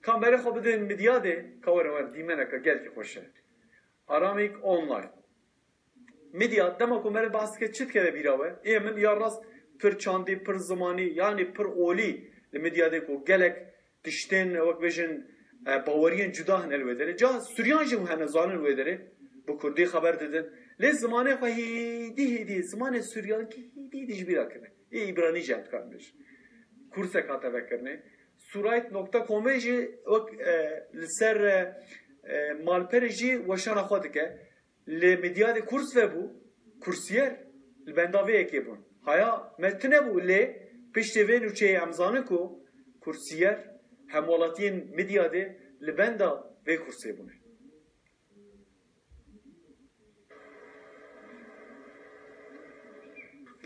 Kamera خو بدن مدیاده کار ور دیمنه که گل که خوشه آرامیک آنلاین مدیاد دما کو مر باس که چت که بیراوه ای من یا راست پر چاندی پر زمانی یعنی پر اولی مدیاده کو گلک تشتن وقت بجن باورین جدا هن الودره جا سوریان جو هن زانن ودره bu Kurdî xeber didin lê zimanê xwe hêdî zimanê Suryan ki hêdî dijbîra kirine ê İbranî jî dikar bêj kursek hate vekirinê surayt.comê jî wek li ser malperê jî weşana xwe dike lê medyadê kurs vebû kursiyer li benda vê yekê bûn haya me tunebû lê piştî vê nûçeyê em zanin ku kursiyer hemwelatiyên medyadê li benda vê kursê bûne.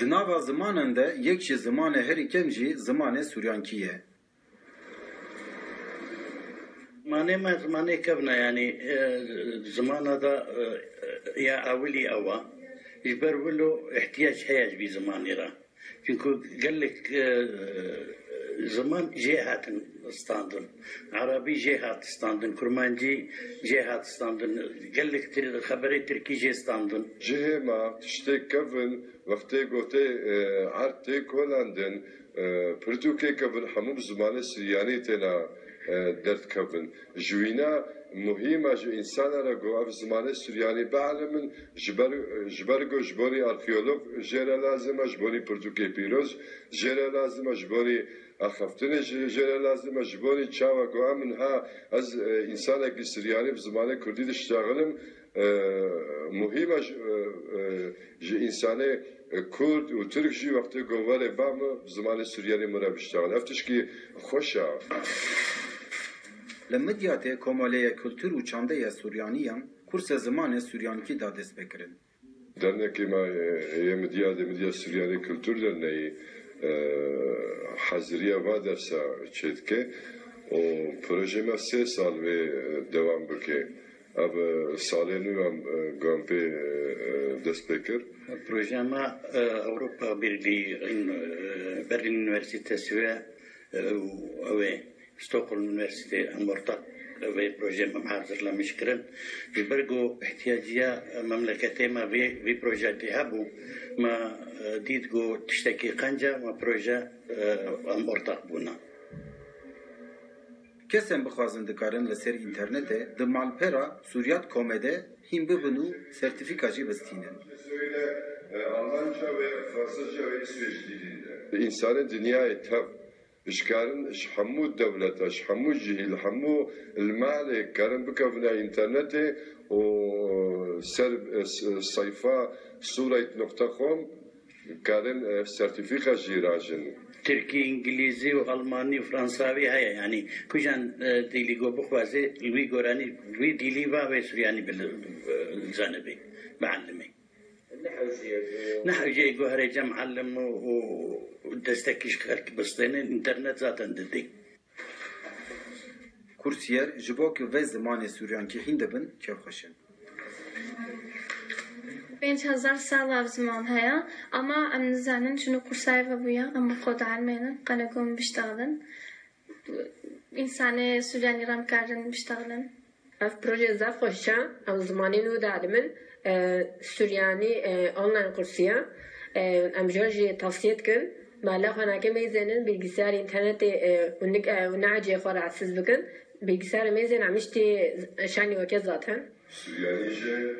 Di nava zimanan de yek ji zimanê herî kem jî zimanê Suryankî ye. Zimanê kevna yani zimana da ya awilî ewa ji ber wilo ihtiyac heye ji vî zimanê re. Çünkü gelek zaman jê hatin standin. Arabî jê hat standin. Kurmancî jê hat standin. Gelek xeberê Tirkî jê standin. Cihê ma tiştê kevin wektê gotê ertê kolandin pirtûkê kevin hemû bi zimanê Suryanî têna derdkevin. Ji wîna muhîm e ji însanan re got ev zimanê Suryanî bielîmin ji ber got ji borî arxeolog jê re lazim e ji borî pirtûkê pîroz jê re lazim e ji borî axeftinê jê re lazim e ji borî çawa got min ha ez însanekî Suryanî bi zimanê Kurdî diştexilim muhîm e ji însanê Kurd û Türk jî wektê got were ba min bi zimanê Suryanî min re biştexin. Ev tişkî xweş e. Li Midyatê Komeleyê Kultur û Çandeya Suryaniyan kursa zimanê Suryankî da dest pêkirin. Dernekê me heye Midya Suryanî Kultur Derneğî heziriya va dersa çê dike û projê me 3 sal vê dewam bike. Ev salê nû em gampê dest pê kir. Projema Avrupa Birliği Berlin Üniversitesi ve Stockholm Üniversitesi ortak ve projemi hazırlamış kirin. Bergo ihtiyaciya memlekete ma ve projeti habu ma didgo tişteki kanca ma proje ortak buna. Kesên bixwazin dikarin li ser internetê di malpera Suryat.com'de hîn bibin û sertîfika jî bistînin. Almanca ve Fransızca ve İsveç dilinde. İnsanın dünyayı tev işkarın hemû devleta, hemû cihil, hemû ilmalê karin bikevne internetê û ser sayfa surayt.com karin sertifika jî rajin. Türkiye, İngilizce, Almanya, Fransavi haya yani kujan dili go bixwaze wî gorani wî dilî va ve Suryani zanebê meallimê. Nehewce goherece meallim û destekî xelk bistêne internet zaten didik. Kursiyer ji bo ku vê zimanê Suryankî hîn dibin kevxweşin. 5000 sal zaman haya ama em nizanin şunu kursay ve buya ama xwe dielmênin qelegom biştexilin însanê Suryanî re bikarin biştexilin. Ev proje zaf xweş e ew zimanê nû dielîmin Suryanî online kursiya em ji jî tavsiye dikin mala xwenakê mêzênin bilgisayar internetê û nehecê xwe re siz bikin bilgisayara mêzên em tiştê şanî weke zaten. Suryanî jê